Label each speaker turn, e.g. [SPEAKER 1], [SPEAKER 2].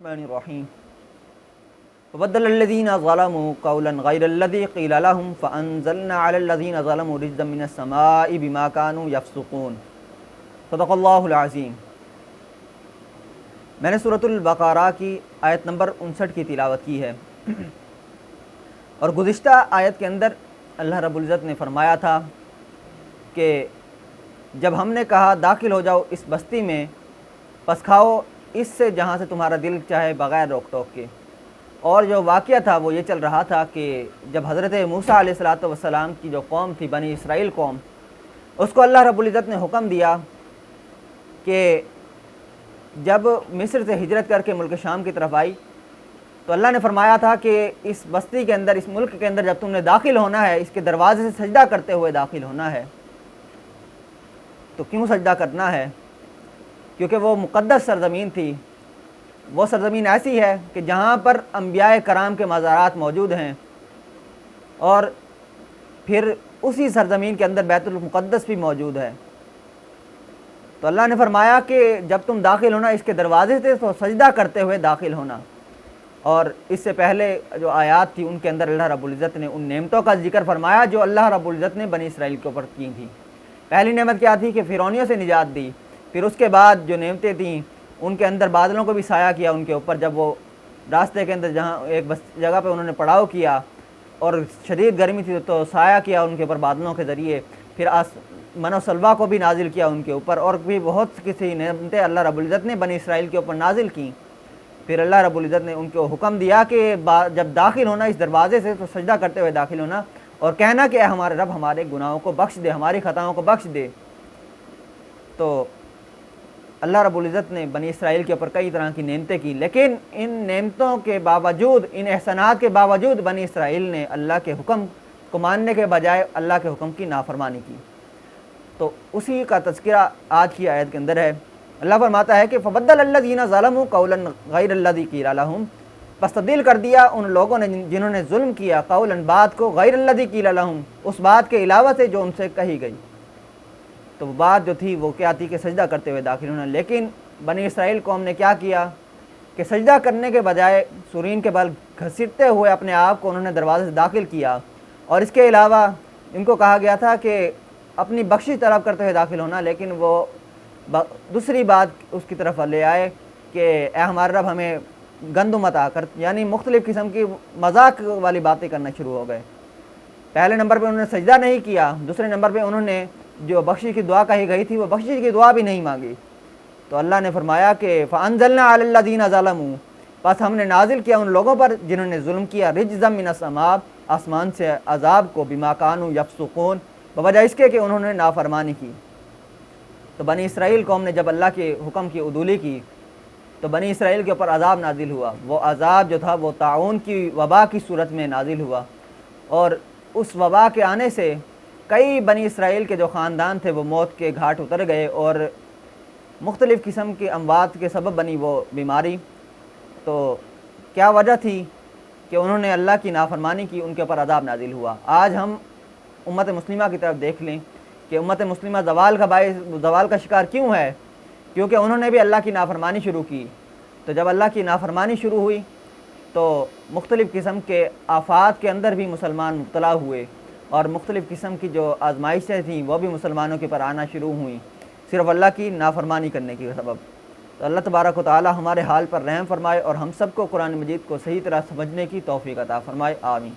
[SPEAKER 1] الرحمن الرحیم وبدل الذین ظلموا قولا غیر الذی قیل لهم فانزلنا علی الذین ظلموا رجزا من السماء بما كانوا یفسقون۔ صدق اللہ العظیم۔ میں نے سورۃ البقرہ کی آیت نمبر 59 کی تلاوت کی ہے، اور گزشتہ آیت کے اندر اللہ رب العزت نے فرمایا تھا کہ جب ہم نے کہا داخل ہو جاؤ اس بستی میں، پس کھاؤ اس سے جہاں سے تمہارا دل چاہے بغیر روک ٹوک کے۔ اور جو واقعہ تھا وہ یہ چل رہا تھا کہ جب حضرت موسیٰ علیہ السلام کی جو قوم تھی، بنی اسرائیل قوم، اس کو اللہ رب العزت نے حکم دیا کہ جب مصر سے ہجرت کر کے ملک شام کی طرف آئی تو اللہ نے فرمایا تھا کہ اس بستی کے اندر، اس ملک کے اندر جب تم نے داخل ہونا ہے، اس کے دروازے سے سجدہ کرتے ہوئے داخل ہونا ہے۔ تو کیوں سجدہ کرنا ہے؟ کیونکہ وہ مقدس سرزمین تھی۔ وہ سرزمین ایسی ہے کہ جہاں پر انبیاء کرام کے مزارات موجود ہیں، اور پھر اسی سرزمین کے اندر بیت المقدس بھی موجود ہے۔ تو اللہ نے فرمایا کہ جب تم داخل ہونا اس کے دروازے سے تو سجدہ کرتے ہوئے داخل ہونا۔ اور اس سے پہلے جو آیات تھی ان کے اندر اللہ رب العزت نے ان نعمتوں کا ذکر فرمایا جو اللہ رب العزت نے بنی اسرائیل کے اوپر کی تھی۔ پہلی نعمت کیا تھی کہ فرعونیوں سے نجات دی۔ پھر اس کے بعد جو نعمتیں تھیں ان کے اندر بادلوں کو بھی سایہ کیا ان کے اوپر، جب وہ راستے کے اندر جہاں ایک جگہ پہ انہوں نے پڑاؤ کیا اور شدید گرمی تھی تو سایہ کیا ان کے اوپر بادلوں کے ذریعے۔ پھر من و سلوا کو بھی نازل کیا ان کے اوپر، اور بھی بہت کسی نعمتیں اللہ رب العزت نے بنی اسرائیل کے اوپر نازل کیں۔ پھر اللہ رب العزت نے ان کو حکم دیا کہ جب داخل ہونا اس دروازے سے تو سجدہ کرتے ہوئے داخل ہونا، اور کہنا کہ اے ہمارے رب ہمارے گناہوں کو بخش دے، ہماری خطاؤں کو بخش دے۔ تو اللہ رب العزت نے بنی اسرائیل کے اوپر کئی طرح کی نعمتیں کی، لیکن ان نعمتوں کے باوجود، ان احسانات کے باوجود بنی اسرائیل نے اللہ کے حکم کو ماننے کے بجائے اللہ کے حکم کی نافرمانی کی۔ تو اسی کا تذکرہ آج کی آیت کے اندر ہے۔ اللہ فرماتا ہے کہ فبدل الذین ظلموا قولا غیر الذی قیل لهم، پس تبدیل کر دیا ان لوگوں نے جنہوں نے ظلم کیا، قولا بات کو، غیر الذی قیل لهم، اس بات کے علاوہ سے جو ان سے کہی گئی۔ تو وہ بات جو تھی وہ کیا تھی کہ سجدہ کرتے ہوئے داخل ہونا، لیکن بنی اسرائیل قوم نے کیا کیا کہ سجدہ کرنے کے بجائے سورین کے بل گھسیٹتے ہوئے اپنے آپ کو انہوں نے دروازے سے داخل کیا، اور اس کے علاوہ ان کو کہا گیا تھا کہ اپنی بخشش طلب کرتے ہوئے داخل ہونا، لیکن وہ دوسری بات اس کی طرف لے آئے کہ اے ہمارے رب ہمیں گندم عطا کر، یعنی مختلف قسم کی مذاق والی باتیں کرنا شروع ہو گئے۔ پہلے نمبر پہ انہوں نے سجدہ نہیں کیا، دوسرے نمبر پہ انہوں نے جو بخشش کی دعا کہی گئی تھی وہ بخشش کی دعا بھی نہیں مانگی۔ تو اللہ نے فرمایا کہ فانزلنا علی الذین ظلموا، پس ہم نے نازل کیا ان لوگوں پر جنہوں نے ظلم کیا، رجزا من السماء، آسمان سے عذاب کو، بما کانوا یفسقون، بوجہ اس کے کہ انہوں نے نافرمانی کی۔ تو بنی اسرائیل قوم نے جب اللہ کے حکم کی عدولی کی تو بنی اسرائیل کے اوپر عذاب نازل ہوا۔ وہ عذاب جو تھا وہ طاعون کی وبا کی صورت میں نازل ہوا، اور اس وبا کے آنے سے کئی بنی اسرائیل کے جو خاندان تھے وہ موت کے گھاٹ اتر گئے، اور مختلف قسم کے اموات کے سبب بنی وہ بیماری۔ تو کیا وجہ تھی کہ انہوں نے اللہ کی نافرمانی کی، ان کے اوپر عذاب نازل ہوا۔ آج ہم امت مسلمہ کی طرف دیکھ لیں کہ امت مسلمہ زوال کا شکار کیوں ہے؟ کیونکہ انہوں نے بھی اللہ کی نافرمانی شروع کی۔ تو جب اللہ کی نافرمانی شروع ہوئی تو مختلف قسم کے آفات کے اندر بھی مسلمان مبتلا ہوئے، اور مختلف قسم کی جو آزمائشیں تھیں وہ بھی مسلمانوں کے پر آنا شروع ہوئیں، صرف اللہ کی نافرمانی کرنے کے سبب۔ تو اللہ تبارک و تعالی ہمارے حال پر رحم فرمائے، اور ہم سب کو قرآن مجید کو صحیح طرح سمجھنے کی توفیق عطا فرمائے، آمین۔